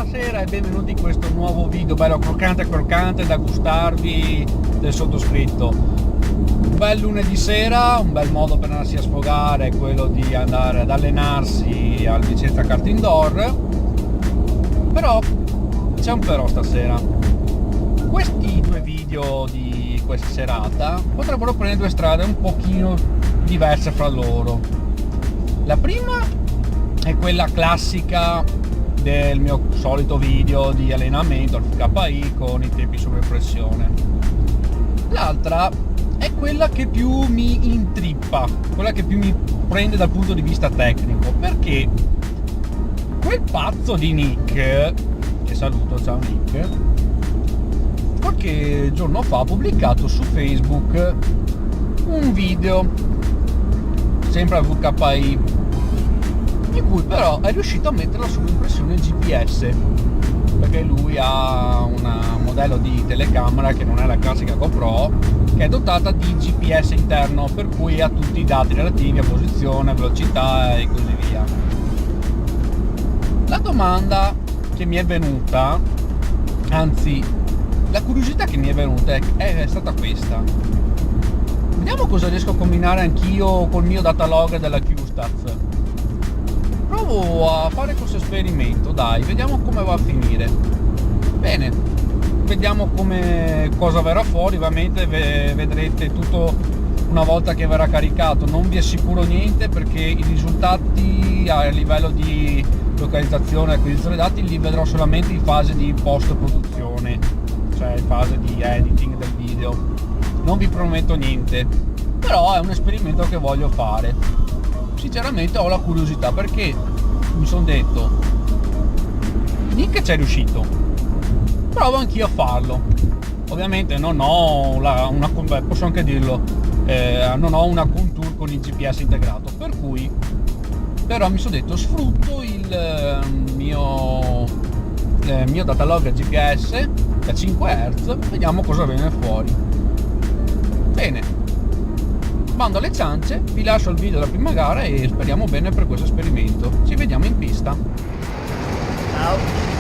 buonasera e benvenuti in questo nuovo video bello croccante da gustarvi del sottoscritto. Un bel lunedì sera, un bel modo per andarsi a sfogare è quello di andare ad allenarsi al Vicenza Kart Indoor, però c'è un però stasera. Questi due video di questa serata potrebbero prendere due strade un pochino diverse fra loro. La prima è quella classica del mio solito video di allenamento al FKI con i tempi sopra pressione. L'altra è quella che più mi intrippa, quella che più mi prende dal punto di vista tecnico, perché quel pazzo di Nick, che saluto, ciao Nick, qualche giorno fa ha pubblicato su Facebook un video sempre al VKI in cui però è riuscito a mettere la sua impressione GPS, perché lui ha un modello di telecamera che non è la classica GoPro, che è dotata di GPS interno, per cui ha tutti i dati relativi a posizione, velocità e così via. La domanda che mi è venuta, anzi la curiosità che mi è venuta è stata questa: vediamo cosa riesco a combinare anch'io col mio datalog della QStats. Provo a fare questo esperimento, dai, vediamo come va a finire. Bene, vediamo cosa verrà fuori. Ovviamente vedrete tutto una volta che verrà caricato. Non vi assicuro niente perché i risultati a livello di localizzazione e acquisizione dati li vedrò solamente in fase di post produzione, cioè in fase di editing del video. Non vi prometto niente, però è un esperimento che voglio fare. Sinceramente ho la curiosità, perché mi sono detto, Nick ci è riuscito, provo anch'io a farlo. Ovviamente non ho posso anche dirlo, non ho una contour con il GPS integrato, per cui però mi sono detto, sfrutto il mio datalog GPS da 5 Hz, vediamo cosa viene fuori. Bene, bando alle ciance, vi lascio il video della prima gara e speriamo bene per questo esperimento. Ci vediamo in pista. Ciao.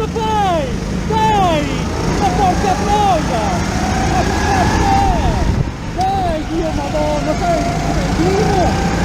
cazzo fai? Dai! Ma porca troia! Ma che cazzo è? Dai, Dio madonna, sei vivo!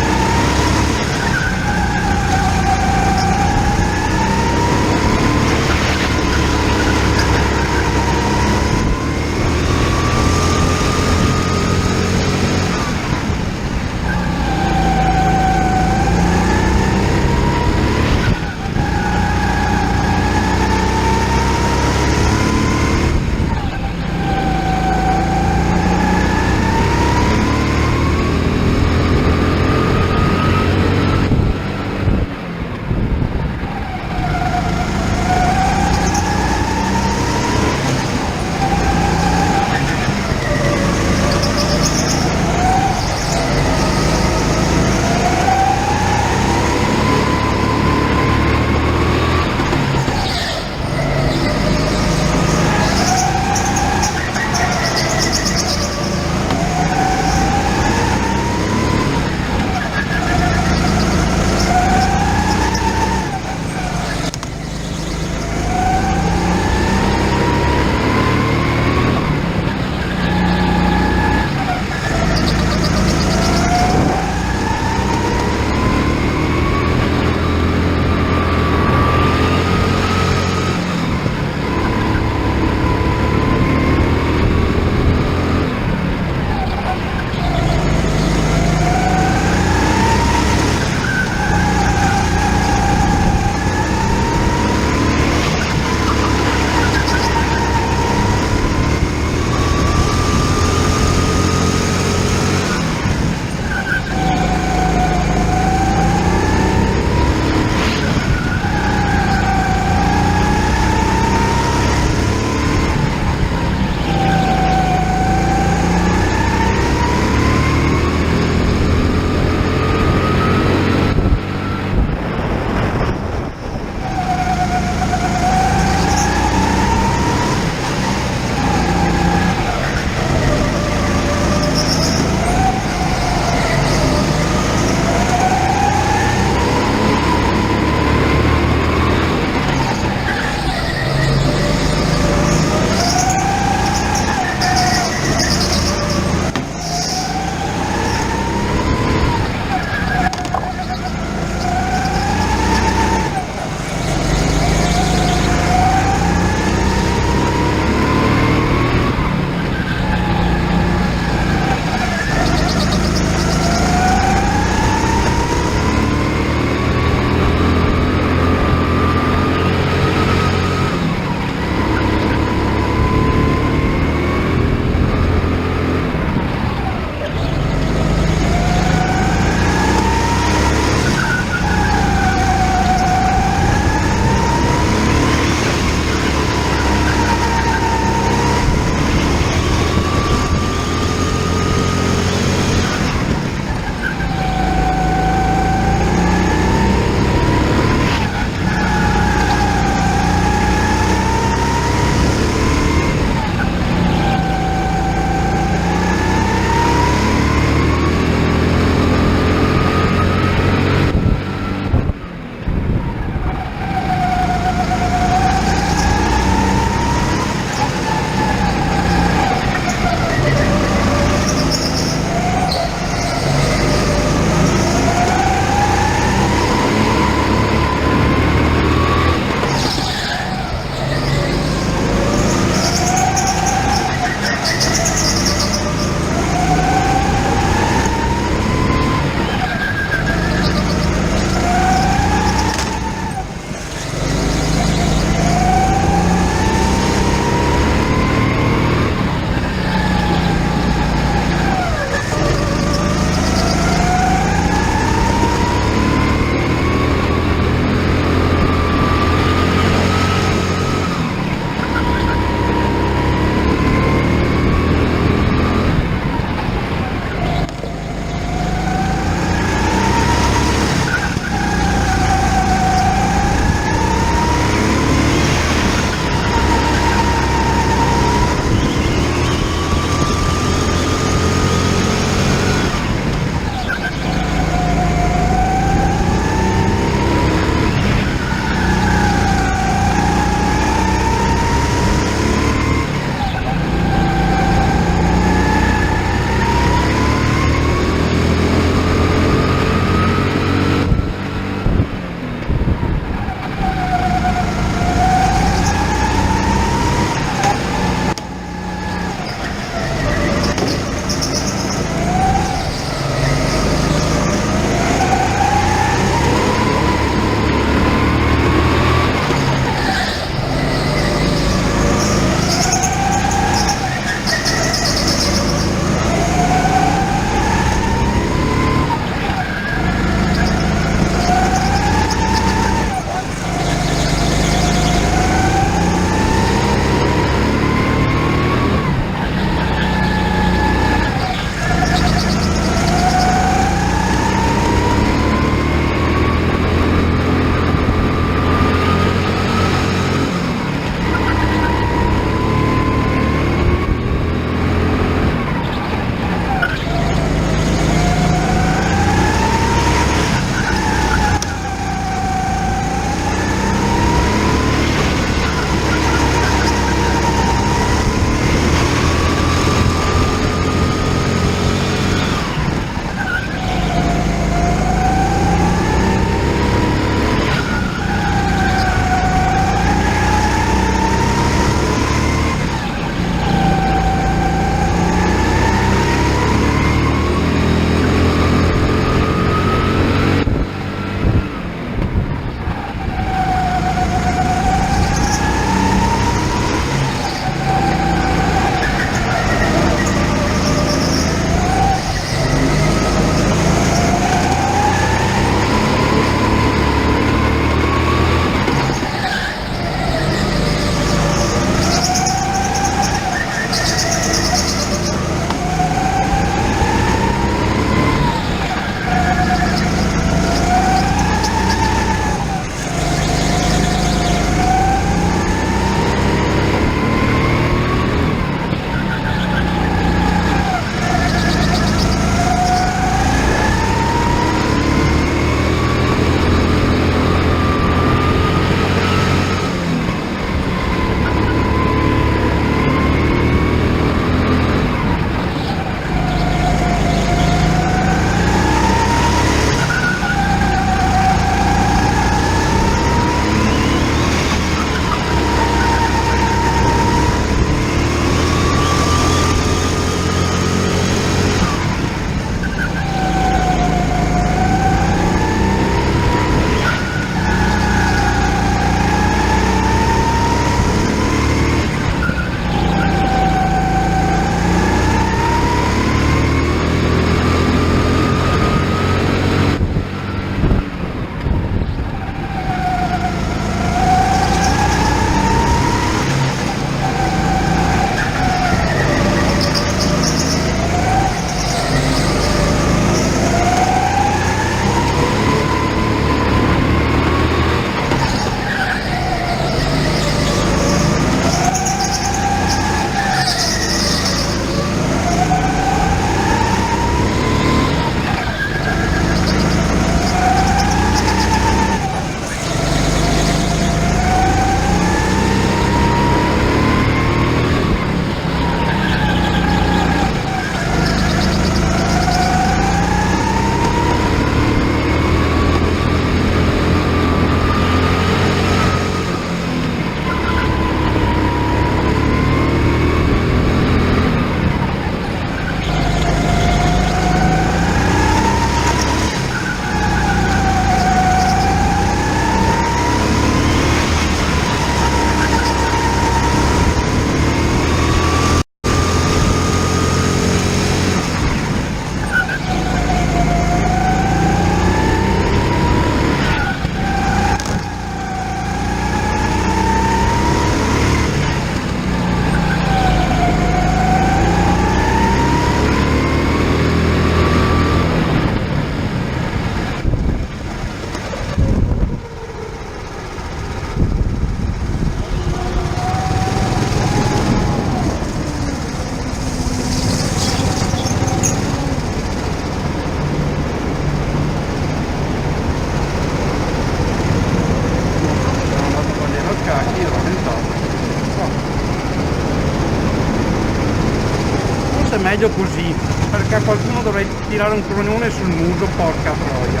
forse è meglio così, perché a qualcuno dovrei tirare un cronone sul muso, porca troia.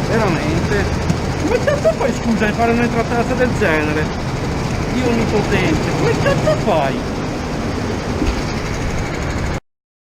Veramente. Come cazzo fai, scusa, a fare un'entrata del genere? Dio onnipotente, come cazzo fai?